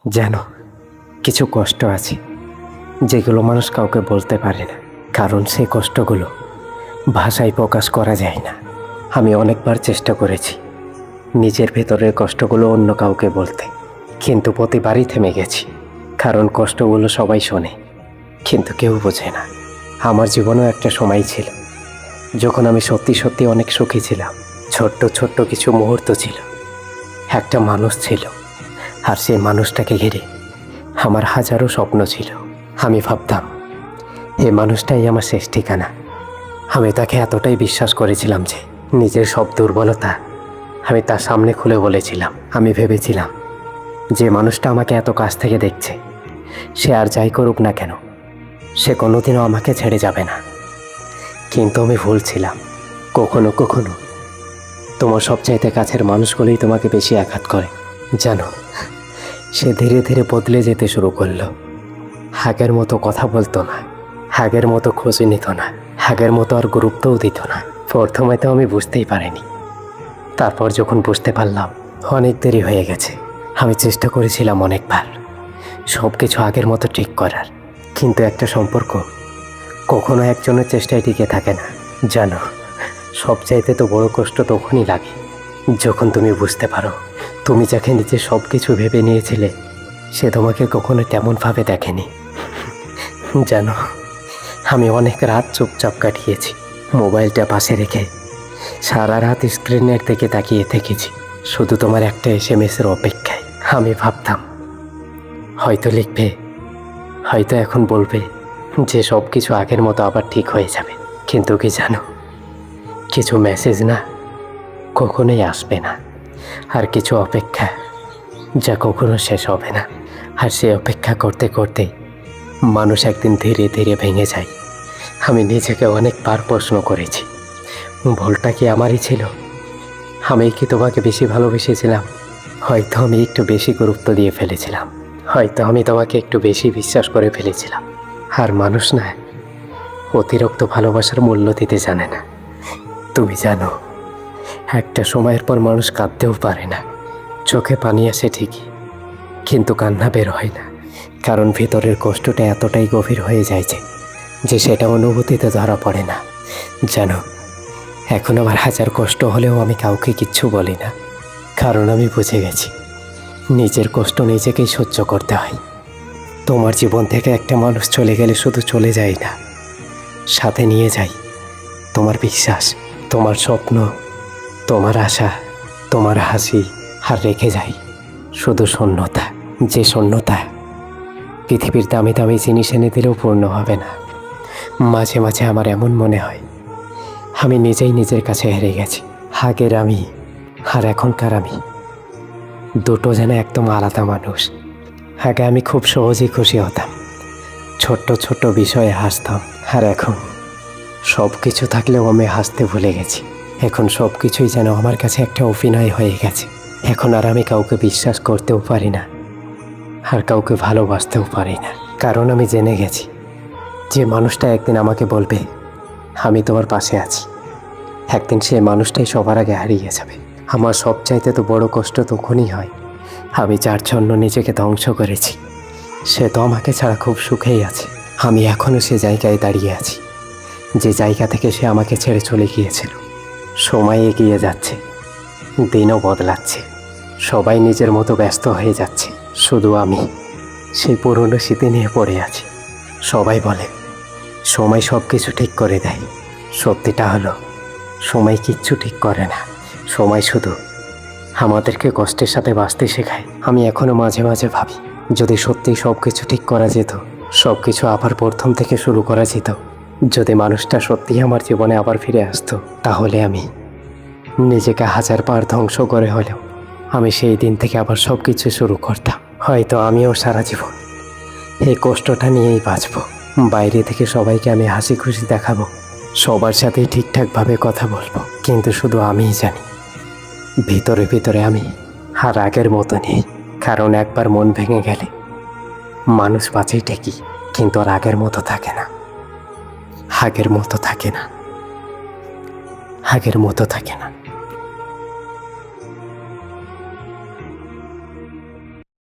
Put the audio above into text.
জানো, কিছু কষ্ট আছে যেগুলো মানুষ কাউকে বলতে পারে না, কারণ সেই কষ্টগুলো ভাষায় প্রকাশ করা যায় না। আমি অনেকবার চেষ্টা করেছি নিজের ভেতরের কষ্টগুলো অন্য কাউকে বলতে, কিন্তু প্রতিবারই থেমে গেছি। কারণ কষ্টগুলো সবাই শোনে, কিন্তু কেউ বোঝে না। আমার জীবনেও একটা সময় ছিল যখন আমি সত্যি সত্যি অনেক সুখী ছিলাম। ছোট্ট ছোট্ট কিছু মুহূর্ত ছিল, একটা মানুষ ছিল, আর সেই মানুষটাকে ঘিরে আমার হাজারো স্বপ্ন ছিল। আমি ভাবতাম এই মানুষটাই আমার শেষ ঠিকানা। আমি তাকে এতটাই বিশ্বাস করেছিলাম যে নিজের সব দুর্বলতা আমি তার সামনে খুলে বলেছিলাম। আমি ভেবেছিলাম যে মানুষটা আমাকে এত কাছ থেকে দেখছে, সে আর যাই করুক না কেন, সে কোনোদিনও আমাকে ছেড়ে যাবে না। কিন্তু আমি ভুল ছিলাম। কখনো কখনো তোমার সবচাইতে কাছের মানুষগুলোই তোমাকে বেশি আঘাত করে। জানো, সে ধীরে ধীরে বদলে যেতে শুরু করলো। আগের মতো কথা বলতো না, আগের মতো খোঁজ নিত না, আগের মতো আর গুরুত্বও দিত না। প্রথমে তো আমি বুঝতেই পারিনি, তারপর যখন বুঝতে পারলাম অনেক দেরি হয়ে গেছে। আমি চেষ্টা করেছিলাম অনেকবার সব কিছু আগের মতো ঠিক করার, কিন্তু একটা সম্পর্ক কখনো একজনের চেষ্টায় টিকে থাকে না। জানো, সবচাইতে তো বড় কষ্ট তখনই লাগে যখন তুমি বুঝতে পারো তুমি যাকে নিজে সব কিছু ভেবে নিয়েছিলে সে তোমাকে কখনো তেমনভাবে দেখেনি। জানো, আমি অনেক রাত চুপচাপ কাটিয়েছি, মোবাইলটা পাশে রেখে সারা রাত স্ক্রিনের দিকে তাকিয়ে থেকেছি, শুধু তোমার একটা SMS-এর অপেক্ষায়। আমি ভাবতাম হয়তো লিখবে, হয়তো এখন বলবে যে সব কিছু আগের মতো আবার ঠিক হয়ে যাবে। কিন্তু কি জানো, কিছু মেসেজ না কখনোই আসবে না, আর কিছু অপেক্ষা যা কখনো শেষ হবে না। আর সে অপেক্ষা করতে করতে মানুষ একদিন ধীরে ধীরে ভেঙে যায়। আমি নিজেকে অনেকবার প্রশ্ন করেছি, ভুলটা কি আমারই ছিল? আমি কি তোমাকে বেশি ভালোবেসেছিলাম? হয়তো আমি একটু বেশি গুরুত্ব দিয়ে ফেলেছিলাম, হয়তো আমি তোমাকে একটু বেশি বিশ্বাস করে ফেলেছিলাম। আর মানুষ না অতিরিক্ত ভালোবাসার মূল্য দিতে জানে না। তুমি জানো, একটা সময়ের পর মানুষ কাঁদতেও পারে না। চোখে পানি আসে ঠিকই, কিন্তু কান্না বের হয় না, কারণ ভেতরের কষ্টটা এতটাই গভীর হয়ে যায় যে সেটা অনুভূতিতে ধরা পড়ে না। জানো, এখন আমার হাজার কষ্ট হলেও আমি কাউকে কিচ্ছু বলি না, কারণ আমি বুঝে গেছি নিজের কষ্ট নিজেকেই সহ্য করতে হয়। তোমার জীবন থেকে একটা মানুষ চলে গেলে শুধু চলে যায় না, সাথে নিয়ে যাই তোমার বিশ্বাস, তোমার স্বপ্ন, তোমার আশা, তোমার হাসি, আর রেখে যাই শুধু শূন্যতা। যে শূন্যতা পৃথিবীর দামি দামি জিনিস এনে দিলেও পূর্ণ হবে না। মাঝে মাঝে আমার এমন মনে হয় আমি নিজেই নিজের কাছে হেরে গেছি। আগের আমি আর এখনকার আমি দুটো যেন একদম আলাদা মানুষ। আগে আমি খুব সহজেই খুশি হতাম, ছোট্ট ছোট্ট বিষয়ে হাসতাম, আর এখন সব কিছু থাকলেও আমি হাসতে ভুলে গেছি। এখন সব কিছুই যেন আমার কাছে একটা অভিনয় হয়ে গেছে। এখন আর আমি কাউকে বিশ্বাস করতেও পারি না, আর কাউকে ভালোবাসতেও পারি না, কারণ আমি জেনে গেছি যে মানুষটা একদিন আমাকে বলবে আমি তোমার পাশে আছি, একদিন সেই মানুষটাই সবার আগে হারিয়ে যাবে। আমার সবচাইতে তো বড় কষ্ট তখনই হয় আমি যার জন্য নিজেকে ধ্বংস করেছি সে তো আমাকে ছাড়া খুব সুখেই আছে। আমি এখনও সে জায়গায় দাঁড়িয়ে আছি যে জায়গা থেকে সে আমাকে ছেড়ে চলে গিয়েছিল। সময় এগিয়ে যাচ্ছে, দিনও বদলাচ্ছে, সবাই নিজের মতো ব্যস্ত হয়ে যাচ্ছে, শুধু আমি সেই পুরনো স্মৃতি নিয়ে পড়ে আছি। সবাই বলে সময় সব কিছু ঠিক করে দেয়, সত্যিটা হলো সময় কিচ্ছু ঠিক করে না। সময় শুধু আমাদেরকে কষ্টের সাথে বাঁচতে শেখায়। আমি এখনও মাঝে মাঝে ভাবি যদি সত্যিই সব কিছু ঠিক করা যেত, সব কিছু আবার প্রথম থেকে শুরু করা যেত, যদি মানুষটা সত্যিই আমার জীবনে আবার ফিরে আসতো, তাহলে আমি নিজেকে হাজার বার ধ্বংস করে হলেও আমি সেই দিন থেকে আবার সব কিছু শুরু করতাম। হয়তো আমিও সারা জীবন এই কষ্টটা নিয়েই বাঁচব। বাইরে থেকে সবাইকে আমি হাসি খুশি দেখাবো, সবার সাথেই ঠিকঠাকভাবে কথা বলবো, কিন্তু শুধু আমিই জানি ভিতরে ভিতরে আমি আর আগের মতো নেই। কারণ একবার মন ভেঙে গেলে মানুষ বাঁচে ঠিকই, কিন্তু আর আগের মতো থাকে না, আগের মতো থাকে না, আগের মতো থাকে না।